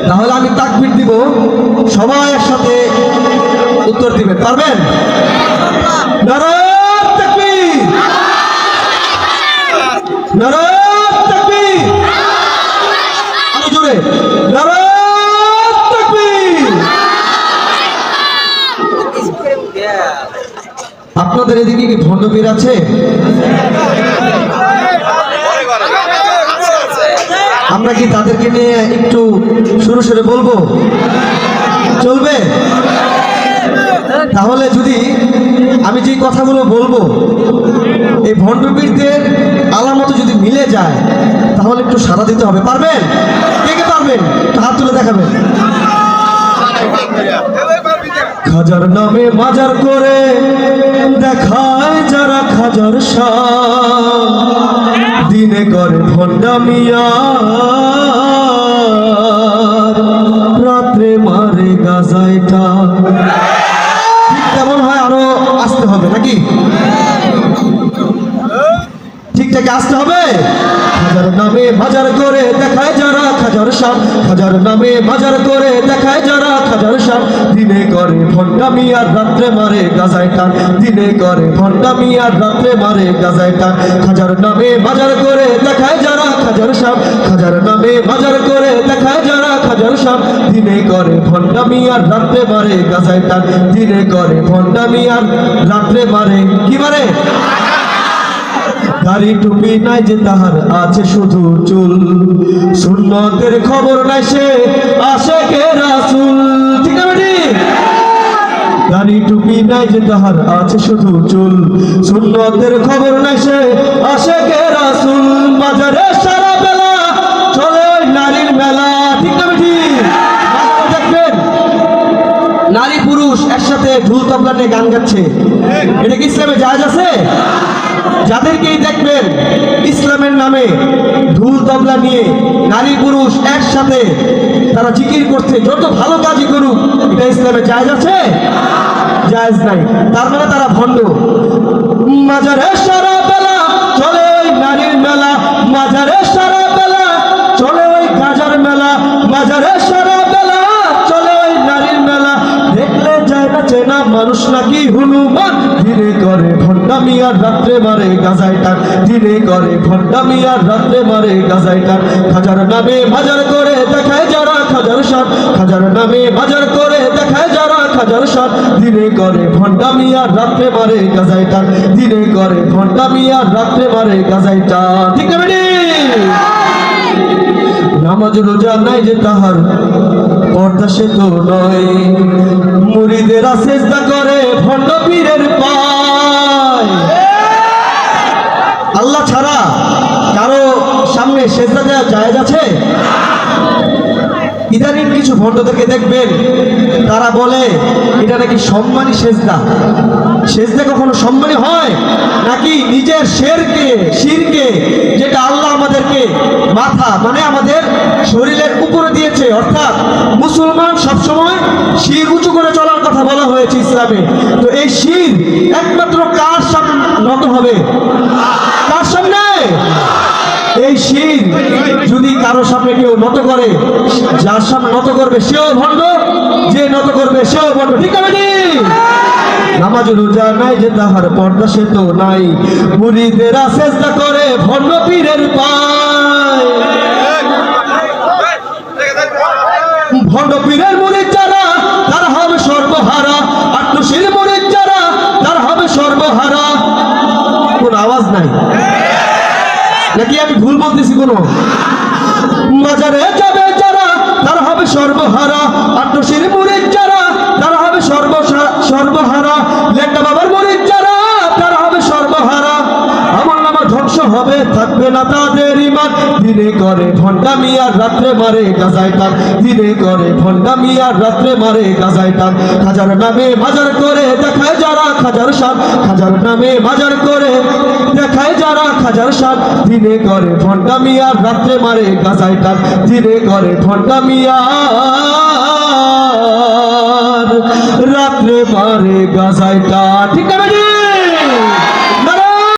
তাহলে আমি তাকবীর দিব, সবাই একসাথে উত্তর দিবেন, পারবেন? নারায়ে তাকবীর, নারায়ে তাকবীর, আরো জোরে নারায়ে তাকবীর। আপনাদের এদিকে কি ভণ্ডপীর আছে? আমরা কি তাদেরকে নিয়ে একটু সুরে সুরে বলবো? চলবে? তাহলে যদি আমি যে কথাগুলো বলবো এই ভণ্ডপীরদের আলামত যদি মিলে যায় তাহলে একটু সাড়া দিতে হবে। পারবেন? কে কে পারবেন? হাত তুলে দেখাবেন। খাজার নামে মাজার করে দেখায় যারা খাজার শান, দিনে করে ভণ্ডামিয়া, রাত্রে মারে গাজাইটা। ঠিক তেমন হয়, আরো আসতে হবে নাকি? ঠিকঠাক আসতে হবে। খাজার নামে মাজার করে দেখায় যারা খাজার শান, খাজার নামে মাজার করে দেখায় যারা খাজার শান, দিনে করে ভণ্ডামি আর রাত্রে মারে গাজায় টান, দিনে করে ভণ্ডামি আর রাত্রে মারে গাজায় টান। খাজার নামে মাজার করে দেখায় যারা খাজার শান, খাজার নামে মাজার করে দেখায় যারা খাজার শান, দিনে করে ভণ্ডামি আর রাত্রে মারে গাজায় টান, দিনে করে ভণ্ডামি আর রাত্রে মারে কি মারে? দাড়ি টুপি নাই যে তাহার আছে শুধু চুল, সুন্নতের খবর নাই সে আশেকে রাসূল। ঠিক না বেটি? দাড়ি টুপি নাই যে তাহার আছে শুধু চুল, সুন্নতের খবর নাই সে আশেকে রাসূল। বাজারে সারা বেলা চলে ওই নারীর মেলা। ঠিক না বেটি? দেখবেন নারী পুরুষ একসাথে ঢোল তবলা নিয়ে গান গাচ্ছে, এটা কি ইসলামে জায়েজ আছে? যাদেরকেই দেখবেন ইসলামের নামে ঢোল তবলা নিয়ে নারী পুরুষ একসাথে তারা জিকির করছে, যত ভালো কাজই করুক, এটা ইসলামে জায়েজ আছে? জায়েজ নাই। তার মানে তারা ভণ্ড। মাজারে সারা বেলা চলে ওই নারীর মেলা, মাজারে সারা বেলা চলে ওই গাজার মেলা, মাজারে সারা বেলা চলে ওই নারীর মেলা, দেখলে যায় না চেনা মানুষ নাকি হনুমান, দিনে করে ভণ্ডামি আর রাত্রে মারে গাজায় টান, দিনে করে ভণ্ডামি আর রাত্রে মারে গাজায় টান। খাজার নামে মাজার করে দেখায় যারা খাজার শান, খাজার নামে মাজার করে দেখায় যারা খাজার শান, দিনে করে ভণ্ডামি আর রাত্রে মারে গাজায় টান, দিনে করে ভণ্ডামি আর রাত্রে মারে গাজায় টান। ঠিক না বেটি? নামাজ রোজা নাই যে তাহার পর্দা সে তো নয়, মুরিদেরা সেজদা করে ভণ্ড পীরের পায়। আল্লাহ ছাড়া কারো সামনে সেজদা দেওয়া জায়েজ আছে? ইদানিং কিছু ভণ্ডদেরকে দেখবেন তারা বলে এটা নাকি সম্মানী সেজদা। সেজদা কখনো সম্মানী হয় নাকি? নিজের শিরকে যেটা আল্লাহ আমাদেরকে মাথা মানে আমাদের শরীরের উপরে দিয়েছে, অর্থাৎ মুসলমান সবসময় শির উঁচু করে চলার কথা বলা হয়েছে ইসলামে। তো এই শির একমাত্র কার সামনে নত হবে? কার সামনে? এই শির যদি কারো সামনে কেউ নত করে, যার সামনে নত করবে সেও ভণ্ড, যে নত করবে সেও ভণ্ড। ঠিক আছে? নামাজ রোজা নাই যে তাহার পর্দা সে তো নাই, মুরিদেরা সেজদা করে ভণ্ড পীরের পায়। ভণ্ড পীরের মুরিদ যারা তারা হবে সর্বহারা, আত্মশীল মুরিদ যারা তারা হবে সর্বহারা। কোন আওয়াজ নাই নাকি আমি ভুল বলতেছি? কোনো মাজারে যাবে যারা তারা হবে সর্বহারা, আত্মশীল মুরিদ যারা তারা হবে সর্বহারা, লেটা বাবার মুরিদ যারা তারা হবে সর্বহারা। আমার নামা ধ্বংস হবে, থাকবে না তাদের ঈমান, দিনে করে ভণ্ডামি আর রাত্রে মারে গাজায় টান, দিনে করে ভণ্ডামি আর রাত্রে মারে গাজায় টান। খাজার নামে মাজার করে দেখায় যারা খাজার শান, খাজার নামে মাজার করে দেখায় যারা খাজার শান, দিনে করে ভণ্ডামি আর রাত্রে মারে গাজায় টান, দিনে করে ভণ্ডামি আর রাত্রে মারে গাজায় টান। ঠিক আছে?